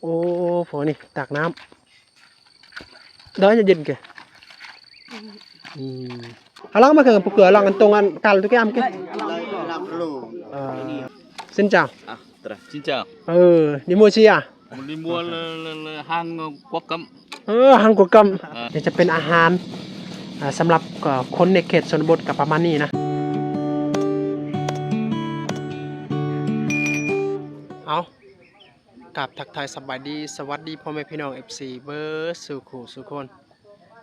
โอ้ฝนนี่ตักน้ำเดินจะเย็นkìa Alang mà cái cửa lang tông ăn cào tôi cái am kia. Xin chào. Xin chào. Đi mua chi à? Đi mua là hàng quốc cấm. ห้างกัวกำจะเป็นอาหารสำหรับคนในเขตชนบทกับประมาณนี้นะเอากับทักทายสบายดีสวัสดีพ่อแม่พี่น้อง FC เบอร์สู่ขู่สู่คน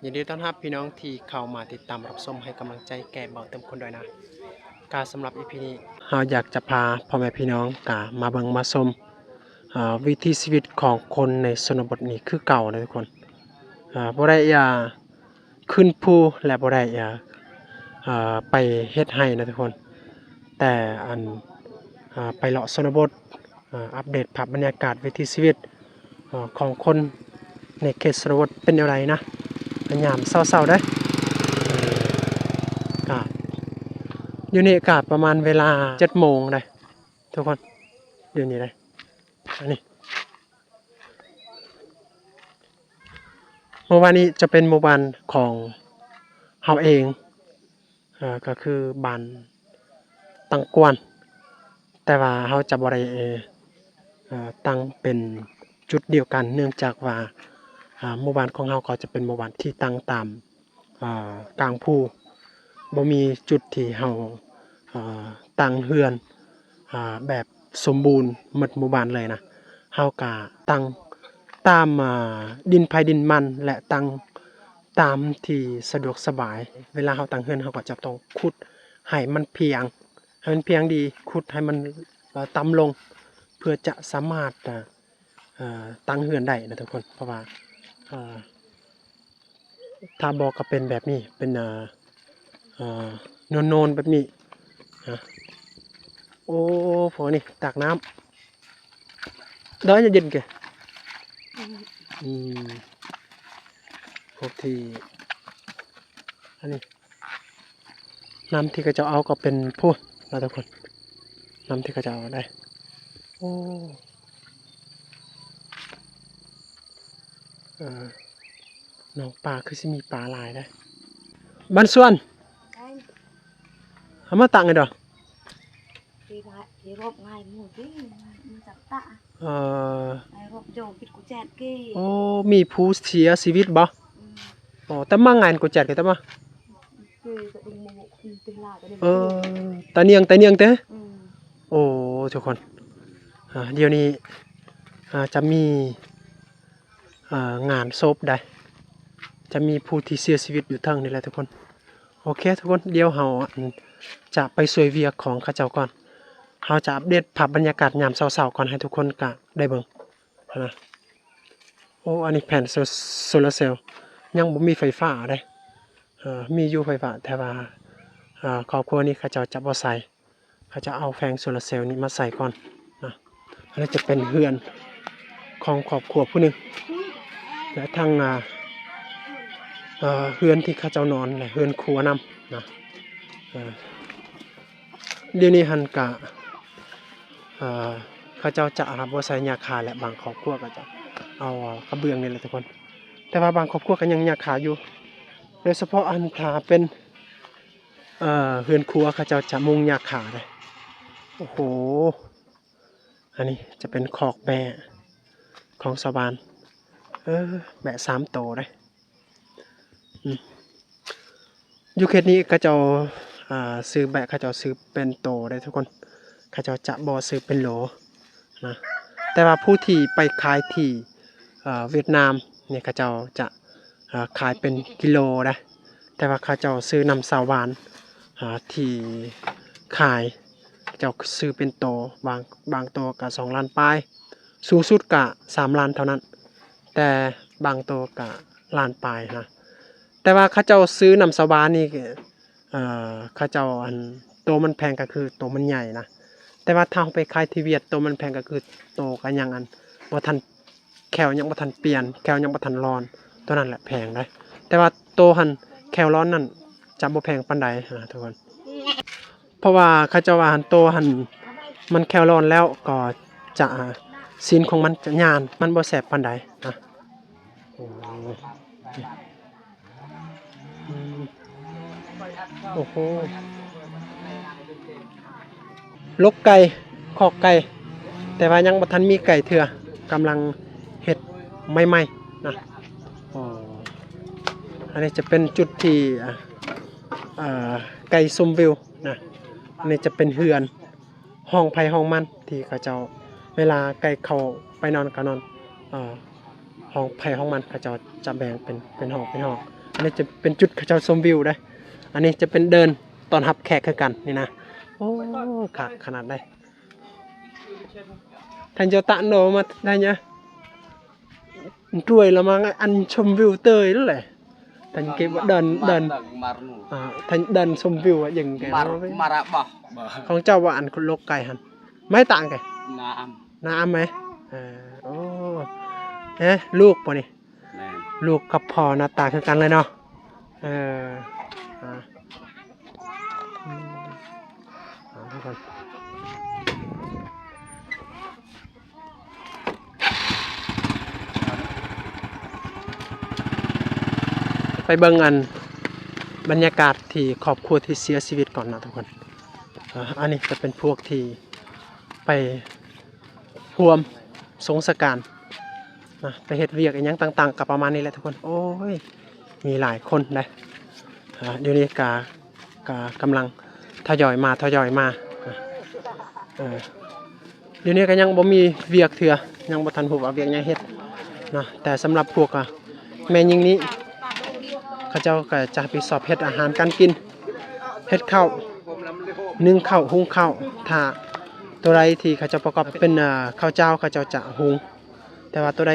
ยินดีต้อนรับพี่น้องที่เข้ามาติดตามรับชมให้กำลังใจแก่เบาเติมคนด้วยนะการสำหรับ EP นี้เราอยากจะพาพ่อแม่พี่น้องมาเบิ่งมาชมวิถีชีวิตของคนในชนบทนี้คือเก่าเลยทุกคนบ่ได้ขึ้นภูและบ่ได้ไปเฮ็ดให้นะทุกคนแต่ไปเลาะชนบทอัปเดตภาพบรรยากาศวิถีชีวิตของคนในเขตชนบทเป็นอย่างไรนะยามเศร้าๆได้อยู่นี่อากาศประมาณเวลา 7 โมงได้ทุกคนอยู่นี่ได้อันนี้เมื่อวานนี้จะเป็นหมู่บ้านของเฮาเองก็คือบ้านตังกวนแต่ว่าเฮาจะบ่ได้ตั้งเป็นจุดเดียวกันเนื่องจากว่าหมู่บ้านของเฮาก็จะเป็นหมู่บ้านที่ตั้งตามกลางภูบ่มีจุดที่เฮาตั้งเฮือนแบบสมบูรณ์หมดหมู่บ้านเลยนะเฮาก็ตั้งตามดินไผดินมันและตั้งตามที่สะดวกสบายเวลาเฮาตั้งเฮือนเฮาก็จะต้องขุดให้มันเพียงดีขุดให้มันต่ำลงเพื่อจะสามารถตั้งเฮือนได้นะทุกคนเพราะว่าถ้าบอกก็เป็นแบบนี้เป็นโนนแบบนี้โอ้ฝนนี่ตักน้ำเดินจะเย็นkìaพวกที่อันนี้น้ำที่เขาจะเอาก็เป็นพูดนะทุกคนน้ำที่เขาจะเอาได้โอ้น้องปลาคือสิมีปลาหลายได้บ้านส่วนทำมาตังไงดอกthì rộp ngày một cái mìnhจับตะngày rộpโจปิดกูแจดกี้โอ้มีผู้เสียชีวิตบ่อ๋อแต่มางานกูแจดกันแต่มาตาเนียงเต้โอ้ทุกคนเดี๋ยวนี้จะมีงานศพได้จะมีผู้ที่เสียชีวิตอยู่ทั้งนี่แหละทุกคนโอเคทุกคนเดี๋ยวเราจะไปช่วยเวียกของข้าเจ้าก่อนเราจะอัปเดตภาพบรรยากาศยามเช้าๆก่อนให้ทุกคนก็ได้เบิ่งนะโอ้อันนี้แผ่นโซลาร์เซลล์ยังบ่มีไฟฟ้าได้มีอยู่ไฟฟ้าแต่ว่าครอบครัวนี้เขาจะบ่ใส่เขาจะเอาแผงโซลาร์เซลล์นี้มาใส่ก่อนนะอันนี้จะเป็นเฮือนของครอบครัวผู้หนึงและทางเฮือนที่เขาเจ้านอนและเฮือนครัวนำนะเดี๋ยวนี้หันกะเขาเจ้าจะบ่ใส่หญ้าคาและบางครอบครัวก็จะเอากระเบื้องนี่แหละทุกคนแต่ว่าบางครอบครัวก็ยังหญ้าคาอยู่โดยเฉพาะอันถ้าเป็นเฮือนครัวเขาเจ้าจะมุงหญ้าคาเลยโอ้โหอันนี้จะเป็นคอกแบะของชาวบ้านแบะ3 โตได้อยู่เขตนี้เขาเจ้าซื้อแบะเขาเจ้าซื้อเป็นโตได้ทุกคนเขาเจ้าจะบ่ซื้อเป็นโหลนะแต่ว่าผู้ที่ไปขายที่เวียดนามเนี่ยเขาเจ้าจะขายเป็นกิโลได้แต่ว่าเขาเจ้าซื้อนำชาวบ้านที่ขายเจ้าซื้อเป็นโตบางโตก็2 ล้านปลายสูงสุดก็3 ล้านเท่านั้นแต่บางโตก็ล้านปลายนะแต่ว่าเขาเจ้าซื้อนำชาวบ้านนี่เขาเจ้าโตมันแพงก็คือโตมันใหญ่นะแต่ว่าถ้าไปขายที่เวียดโตมันแพงก็คือโตก็ยังบ่ทันแควยังบ่ทันเปลี่ยนแควยังบ่ทันร้อนตัวนั้นแหละแพงได้แต่ว่าโตแควร้อนนั่นจะบ่แพงปานใดนะทุกคนเพราะว่าเขาเจ้าว่าโตมันแควร้อนแล้วก็จะ ศีลของมันจะญาณมันบ่แสบปานใดนะโอ้อืมโอ้โหลกไก่คอกไก่แต่ว่ายังบ่ทันมีไก่เถื่อกำลังเฮ็ดใหม่ๆนะอ๋ออันนี้จะเป็นจุดที่ไก่ชมวิวนะอันนี้จะเป็นเฮือนห้องไผห้องมันที่เขาเจ้าเวลาไก่เข้าไปนอนก็นอนห้องไผห้องมันเขาเจ้าจะแบ่งเป็นห้องเป็นห้องอันนี้จะเป็นจุดเขาเจ้าชมวิวได้อันนี้จะเป็นเดินตอนรับแขกคือกันนี่นะโอ้ขนาดได้ท่านเจ้าตะโนมาได้เนี่ยรวยละมั้งอันชมวิวเตยนั่นแหละท่านเก็บว่าเดินท่านเดินชมวิวอย่างแก มาระบ่ ของเจ้าว่าอันโลกไก่หันไม่ต่างกัน น้ น้ำไหมโอ้ลูกป่ะนี่ ำ ลูกกับพ่อหน้าตาคือกันเลยเนาะทุกคนไปเบิ่งอันบรรยากาศที่ครอบครัวที่เสียชีวิตก่อนนะทุกคนอันนี้จะเป็นพวกที่ไปร่วมสงสการนะไปเฮ็ดเวียกอีหยังต่างๆกับประมาณนี้แหละทุกคนโอ้ยมีหลายคนเลยเดี๋ยวนี้กำลังทยอยมาเดี๋ยวนี้ก็ยังบ่มีเวียกเถื่อยังบ่ทันฮู้ว่าเวียกหยังเฮ็ดนะแต่สำหรับพวกแม่หญิงนี้เขาเจ้าก็จะไปสอบเฮ็ดอาหารการกินเฮ็ดข้าวนึ่งข้าวหุงข้าวถ้าตัวใดที่เขาจะประกอบเป็นข้าวเจ้าเขาเจ้าจะหุงแต่ว่าตัวใด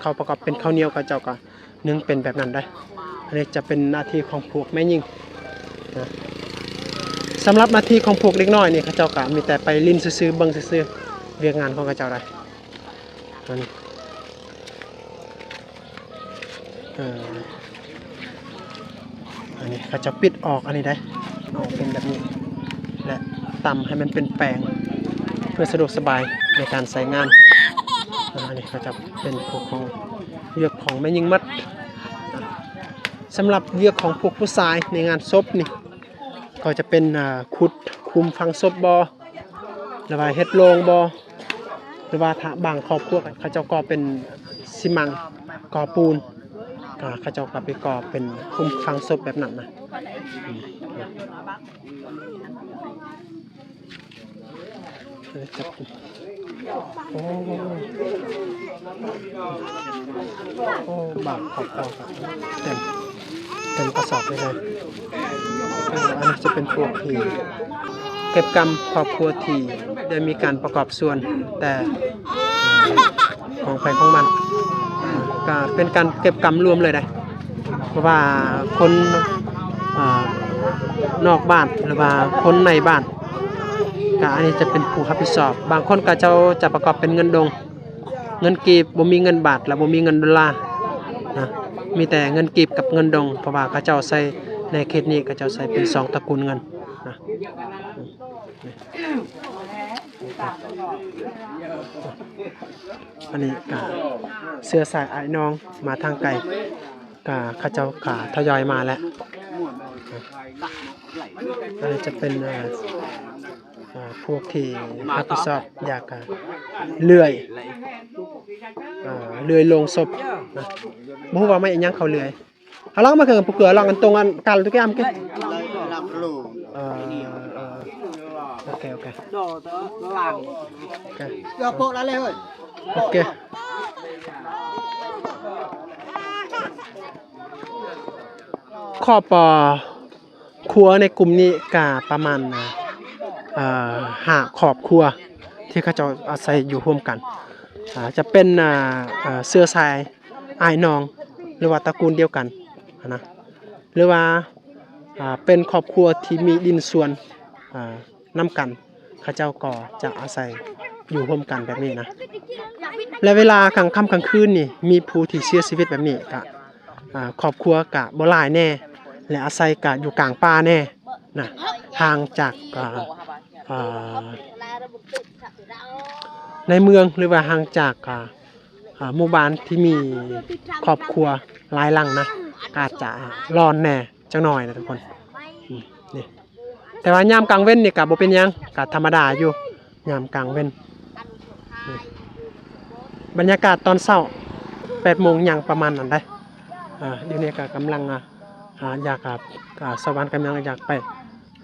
เขาประกอบเป็นข้าวเหนียวเขาเจ้าก็นึ่งเป็นแบบนั้นได้อันนี้จะเป็นหน้าที่ของพวกแม่หญิงนะสำหรับหน้าที่ของพวกเล็กน้อยนี่เขาเจ้าก็มีแต่ไปลิ้นซื่อๆเบิ่งซื่อๆเวียกงานของเขาเจ้าได้อันนี้อันนี้เขาจะปิดออกอันนี้ได้ออกเป็นแบบนี้และตำให้มันเป็นแป้งเพื่อสะดวกสบายในการใส่งานอันนี้เขาจะเป็นพวกของเวียกของแม่หญิงมัดสำหรับเวียกของพวกผู้ชายในงานศพนี่ก็จะเป็นขุดคุมฝังศพบอหรือว่าเฮ็ดโลงบอหรือว่าถ้าบางครอบครัวเขาเจ้าก็เป็นซีมังก่อปูนเขาเจ้าก็ไปก่อเป็นคุมฝังศพแบบนั้นนะโอ้บางครอบครัวเต็มกระสอบเลยอันนี้จะเป็นพวกที่เก็บกรรมครอบครัวที่ได้มีการประกอบส่วนแต่ของใครของมันก็เป็นการเก็บกรรมรวมเลยได้เพราะว่าคนนอกบ้านหรือว่าคนในบ้านก็อันนี้จะเป็นผู้รับผิดชอบบางคนก็จะประกอบเป็นเงินดงเงินกีบบ่มีเงินบาทและบ่มีเงินดอลลาร์นะมีแต่เงินกีบกับเงินดงเพราะว่าเขาเจ้าใส่ในเขตนี้เขาเจ้าใส่เป็น2ตระกูลเงินนะอันนี้ก็เสื้อสายไอ้น้องมาทางไกลก็เขาเจ้าก็ทยอยมาแล้วอันนี้จะเป็นพวกที่รับผิดชอบอยากเลื่อยลงศพนะบ่ฮู้ว่าไม่อีหยังเขาเลื่อยเอาลองมาเกินผู้เกือลองกันตรงกันกันทุกอย่างกิโอเคโอเคครอบครัวในกลุ่มนี้ก็ประมาณ5ครอบครัวที่เขาจะอาศัยอยู่ร่วมกันจะเป็นเสื้อสายอ้ายน้องหรือว่าตระกูลเดียวกันนะหรือว่าเป็นครอบครัวที่มีดินส่วนน้ำกันเขาเจ้าก็จะอาศัยอยู่ร่วมกันแบบนี้นะและเวลากลางค่ำกลางคืนนี่มีผู้ที่เสียชีวิตแบบนี้ก็ครอบครัวก็บ่หลายแน่และอาศัยก็อยู่กลางป่าแน่นะห่างจาก ในเมืองหรือว่าห่างจากหมู่บ้านที่มีครอบครัวหลายหลังนะอาจจะร้อนแหน่จังหน่อยนะทุกคนนี่แต่ว่ายามกลางเว้นนี่ก็บ่เป็นหยังก็ธรรมดาอยู่ยามกลางเว้นนี่บรรยากาศตอนเช้า8 โมงยังประมาณนั้นได้เดี๋ยวนี้ก็กำลังอยากสวรรค์กำลังอยากไป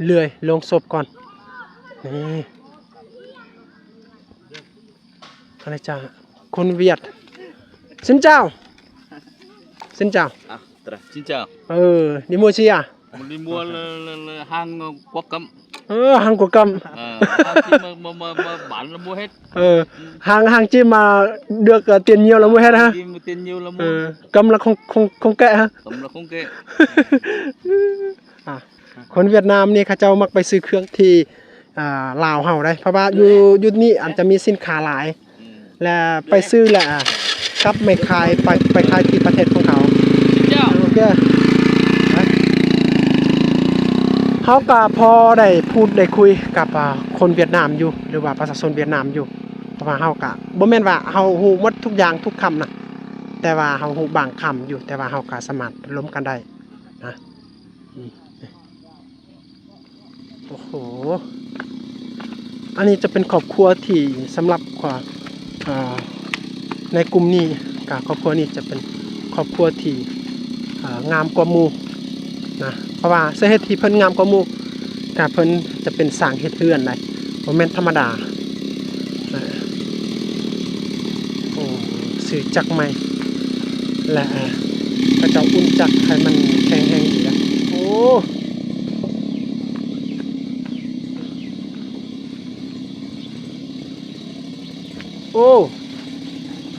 เลื่อยลงศพก่อนนี่อะไรจ้าคนเวียดสินเจ้าสินเจ้า Terus cincang. นิโมชิอ่ะ Đi mua hàng quốc cấm. hàng của cầm Hàng gì mà bán là mua hết. hàng chim mà được tiền nhiều là mua hết ha. Tiền nhiều là mua. Cầm là không kệ ha. Cầm là không kệ. คนเวียดนามนี่เขาเจ้ามักไปซื้อเครื่องที่ลาวเฮาได้เพราะว่าอยู่นี่อาจจะมีสินค้าหลายและไปซื้อแหละกลับไม่ขายไปขายที่ประเทศของเขาโอเคเขาก็พอได้พูดได้คุยกับคนเวียดนามอยู่หรือว่าประชาชนเวียดนามอยู่เพราะว่าเฮาก็บ่แม่นว่าเฮาฮู้หมดทุกอย่างทุกคำนะแต่ว่าเฮาฮู้บางคำอยู่แต่ว่าเฮาก็สามารถล้มกันได้นะโอ้โหอันนี้จะเป็นครอบครัวที่สำหรับในกลุ่มนี้กับครอบครัวนี้จะเป็นครอบครัวที่งามกว่าหมู่นะเพราะว่าสาเหตุที่เพิ่นงามกว่าหมู่กับเพิ่นจะเป็นสร้างเฮ็ดเรือนได้บ่แม่นธรรมดาโอ้ซื้อจักรใหม่และก็จะอุ่นจักรให้มันแข็งแรงดีนะโอ้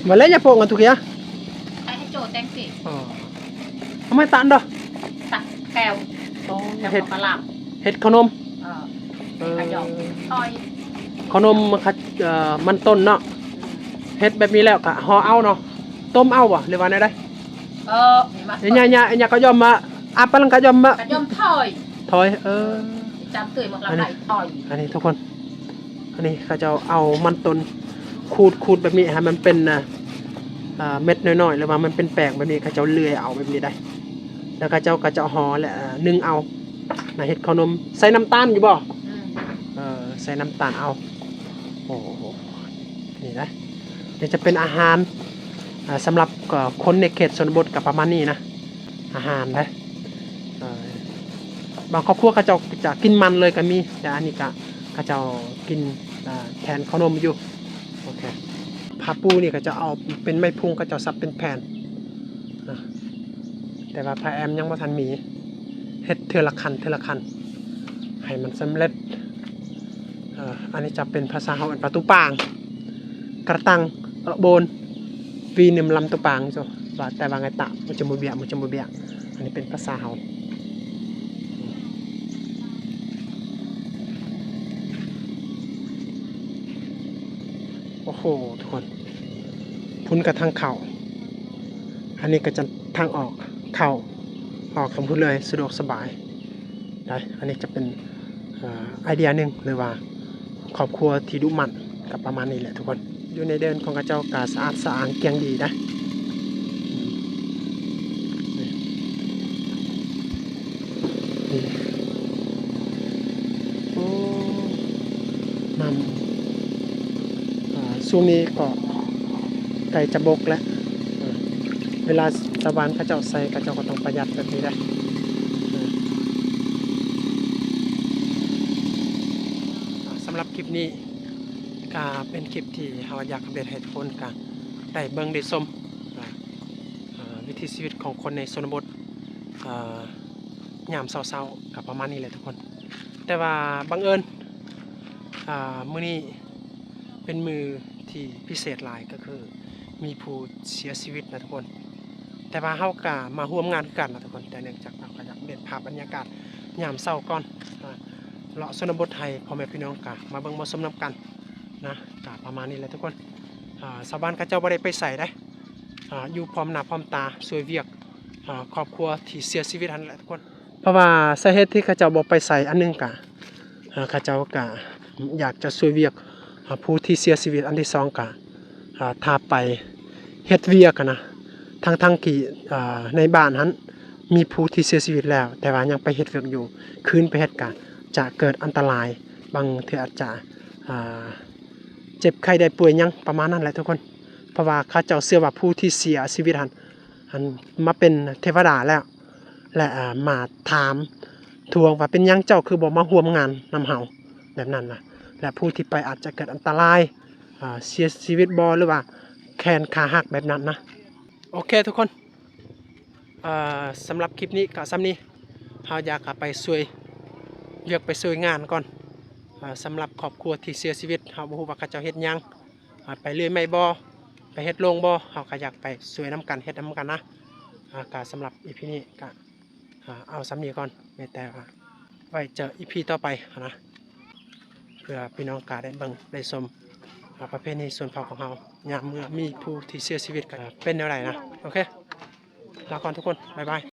มาเล่นยาโป่งกันทุกอย่างให้โจทย์แตงสิทำไมตันดอกตักแก้วเห็ดกระหล่ำเห็ดขนมขยอมทอยขนมมันต้นเนาะเห็ดแบบนี้แล้วก็ห่อเอาเนาะต้มเอาบ่หรือว่าไงได้เนี่ยก็ยอมมาปลังก็ยอมมากระยอมทอยจำตื่นหมดแล้วไหลทอยอันนี้ทุกคนอันนี้เขาจะเอามันต้นขูดแบบนี้ฮะมันเป็นเม็ดน้อยๆหรือว่ามันเป็นแป้งแบบนี้เขาจะเลื่อยเอาแบบนี้ได้แล้วเขาจะห่อแหละนึ่งเอาเห็ดขนมใส่น้ำตาลอยู่บ่ใส่น้ำตาลเอาโอ้โหนี่นะเดี๋ยวจะเป็นอาหารสำหรับคนในเขตชนบทกับประมาณนี้นะอาหารนะบางครอบครัวเขาจะกินมันเลยก็มีแต่อันนี้เขาจะกินแทนขนมอยู่โอเคผ้าปูนี่ก็จะเอาเป็นไม้พุงก็จะซับเป็นแผ่นนะแต่ว่าผ้าแอมยังไม่ทันมีเฮ็ดเทละคันให้มันสำเร็จอันนี้จะเป็นภาษาเฮาเป็นประตูปางกระตังโบนวีนิมลำตุปางจ้ะว่าแต่ว่าไงตะมันจะมือเบียอันนี้เป็นภาษาเฮาโอ้โหทุกคนพุ่นกับทางเข่าอันนี้ก็จะทางออกเข่าออกคำพูดเลยสะดวกสบายได้อันนี้จะเป็นไอเดียหนึ่งหรือว่าครอบครัวที่ดุมันกับประมาณนี้แหละทุกคนอยู่ในเดินของกระเจ้ากาสะอาดสะอ้างเกียงดีนะโอ้นำช่วงนี้ก็ไก่จะบกแล้วเวลาตะวันกระเจ้าใส่กระเจ้าก็ต้องประหยัดแบบนี้ได้สำหรับคลิปนี้ก็เป็นคลิปที่เราอยากอัปเดตให้ทุกคนกันได้เบิ่งได้ชมวิถีชีวิตของคนในชนบทยามเช้าๆกับประมาณนี้แหละทุกคนแต่ว่าบังเอิญมื้อนี้เป็นมือที่พิเศษหลายก็คือมีผู้เสียชีวิตนะทุกคนแต่ว่าเฮาก็มาร่วมงานกันนะทุกคนแต่เนื่องจากเราก็อยากเด็ดภาพบรรยากาศยามเช้าก่อนเลาะชนบทไทยพ่อแม่พี่น้องก็มาเบิ่งมาชมนํกันนะก็ประมาณนี้แหละทุกคนชาวบ้านเขาเจ้าบ่ได้ไปใส่ได้อยู่พร้อมหน้าพร้อมตาช่วยเวียกครอบครัวที่เสียชีวิตนั่นแหละทุกคนเพราะว่าสาเหตุที่เขาเจ้าบ่ไปใส่อันนึงก็เขาเจ้าก็อยากจะช่วยเวียก ผู้ที่เสียชีวิตอันที่2ก็ถ้าไปเฮ็ดเวียกกันนะทั้งที่ในบ้านนั้นมีผู้ที่เสียชีวิตแล้วแต่ว่ายังไปเฮ็ดเวียกอยู่คืนไปเฮ็ดก็จะเกิดอันตรายบางเทื่ออาจจะเจ็บไข้ได้ป่วยยังประมาณนั้นแหละทุกคนเพราะว่าเขาเจ้าเชื่อว่าผู้ที่เสียชีวิตหันมาเป็นเทวดาแล้วและมาถามทวงว่าเป็นยังเจ้าคือบ่มาร่วมงานนำเฮาแบบนั้นนะและผู้ที่ไปอาจจะเกิดอันตรายเสียชีวิตบ่หรือว่าแขนขาหักแบบนั้นนะโอเคทุกคนสำหรับคลิปนี้ก็ซ้ำนี้เฮาอยากไปช่วยเรียกไปช่วยงานก่อนสำหรับครอบครัวที่เสียชีวิตเฮาบ่ฮู้ว่าเขาเจ้าเฮ็ดหยังไปเรื่อยไม่บ่ไปเฮ็ดโรงบ่เฮาก็อยากไปช่วยนํกันเฮ็ดนํกันนะก็สำหรับ EP นี้ก็เอาซ้ำนี้ก่อนไม่แต่ว่าไว้เจอ EP ต่อไปนะเพื่อพี่น้องก็ได้เบิ่งได้ชมประเพณีส่วนเผ่าของเฮายามเมื่อมีผู้ที่เสียชีวิตก็เป็นแนวใดนะโอเคลาก่อนทุกคนบ๊ายบาย